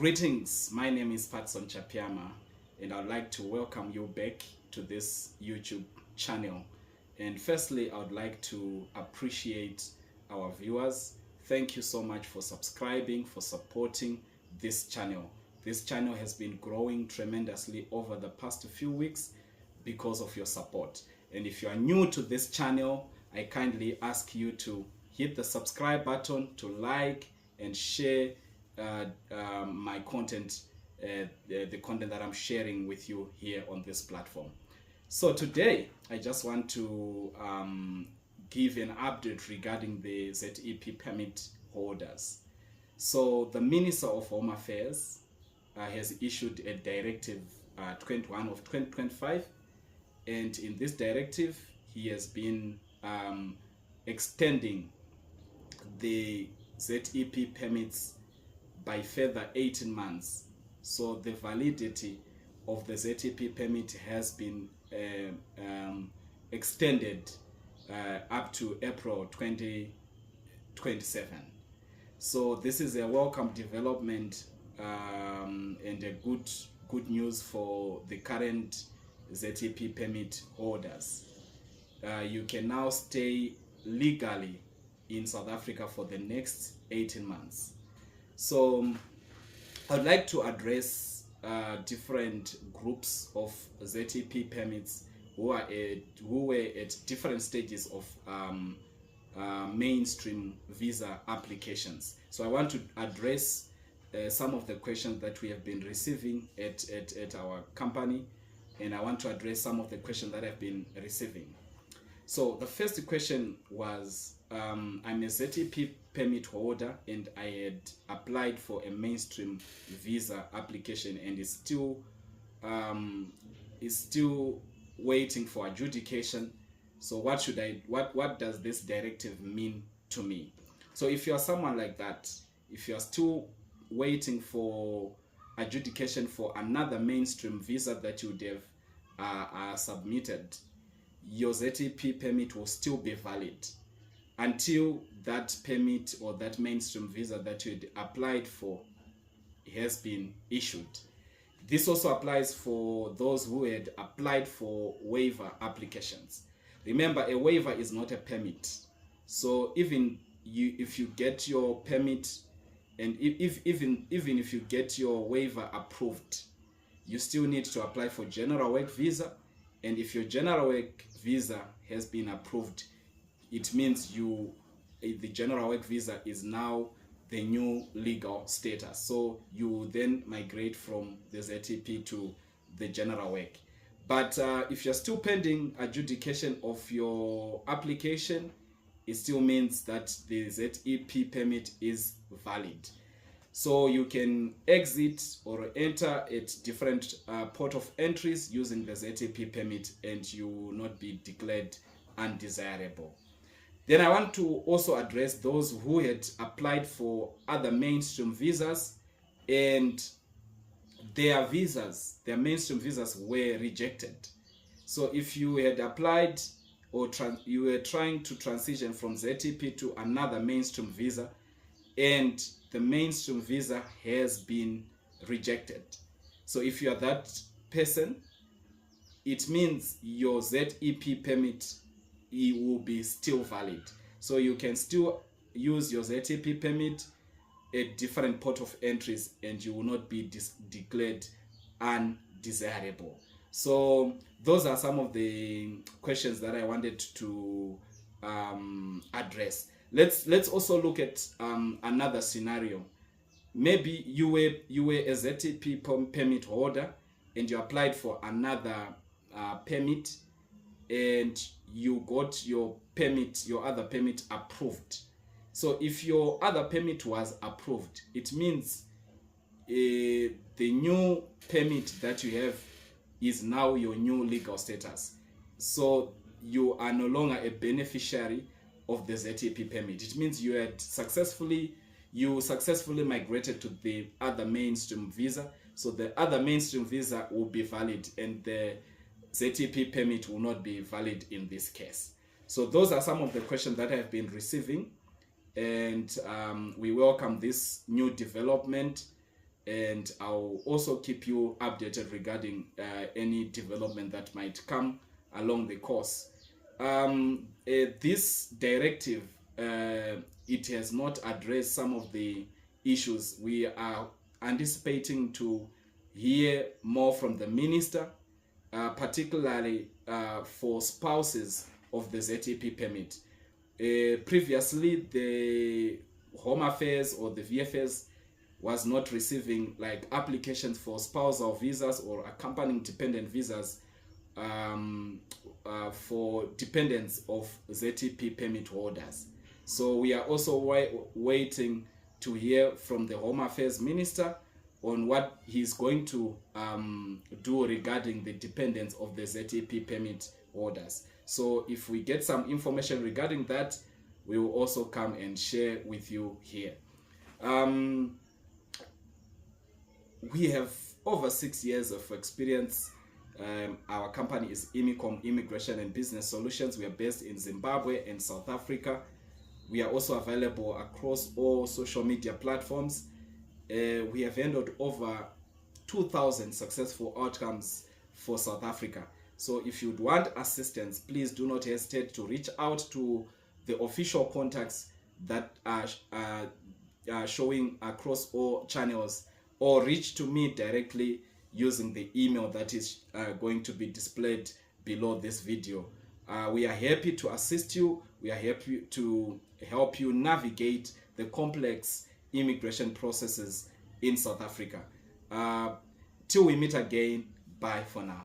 Greetings, my name is Patson Chapiama, and I'd like to welcome you back to this YouTube channel. And firstly, I would like to appreciate our viewers. Thank you so much for subscribing, for supporting this channel. This channel has been growing tremendously over the past few weeks because of your support. And if you are new to this channel, I kindly ask you to hit the subscribe button, to like and share my content, the content that I'm sharing with you here on this platform. So today, I just want to give an update regarding the ZEP permit holders. So the Minister of Home Affairs has issued a directive 21 of 2025, and in this directive, he has been extending the ZEP permits by further 18 months. So the validity of the ZEP permit has been extended up to April 2027. So this is a welcome development and a good news for the current ZEP permit holders. You can now stay legally in South Africa for the next 18 months. So I'd like to address different groups of ZEP permits who were at different stages of mainstream visa applications. So I want to address some of the questions that we have been receiving at our company, and I want to address some of the questions that I've been receiving. So the first question was, I'm a ZEP permit holder and I had applied for a mainstream visa application and is still waiting for adjudication. So what does this directive mean to me? So if you are someone like that, if you are still waiting for adjudication for another mainstream visa that you would have submitted, your ZEP permit will still be valid until that permit or that mainstream visa that you had applied for has been issued. This also applies for those who had applied for waiver applications. Remember, a waiver is not a permit. So even if you get your permit and even if you get your waiver approved, you still need to apply for general work visa. And if your general work visa has been approved, it means the general work visa is now the new legal status. So you then migrate from the ZEP to the general work. But if you're still pending adjudication of your application, it still means that the ZEP permit is valid. So you can exit or enter at different port of entries using the ZEP permit, and you will not be declared undesirable. Then I want to also address those who had applied for other mainstream visas and their mainstream visas were rejected. So if you had applied or you were trying to transition from ZEP to another mainstream visa and the mainstream visa has been rejected. So if you are that person, it means your ZEP permit, it will be still valid. So you can still use your ZEP permit at different port of entries and you will not be declared undesirable. So those are some of the questions that I wanted to address. Let's also look at another scenario. Maybe you were a ZEP permit holder and you applied for another permit and you got your other permit approved. So if your other permit was approved, it means the new permit that you have is now your new legal status. So you are no longer a beneficiary of the ZEP permit. It means you successfully migrated to the other mainstream visa. So the other mainstream visa will be valid and the ZEP permit will not be valid in this case. So those are some of the questions that I have been receiving, and we welcome this new development and I'll also keep you updated regarding any development that might come along the course. This directive, it has not addressed some of the issues. We are anticipating to hear more from the minister, particularly for spouses of the ZEP permit. Previously, the Home Affairs or the VFS was not receiving like applications for spousal visas or accompanying dependent visas for dependents of ZEP permit holders. So we are also waiting to hear from the Home Affairs Minister on what he's going to do regarding the dependents of the ZEP permit holders. So if we get some information regarding that, we will also come and share with you here. We have over 6 years of experience. Our company is Imicom Immigration and Business Solutions. We are based in Zimbabwe and South Africa. We are also available across all social media platforms. We have handled over 2,000 successful outcomes for South Africa. So if you'd want assistance, please do not hesitate to reach out to the official contacts that are showing across all channels, or reach to me directly using the email that is going to be displayed below this video. We are happy to assist you. We are happy to help you navigate the complex immigration processes in South Africa. Till we meet again, bye for now.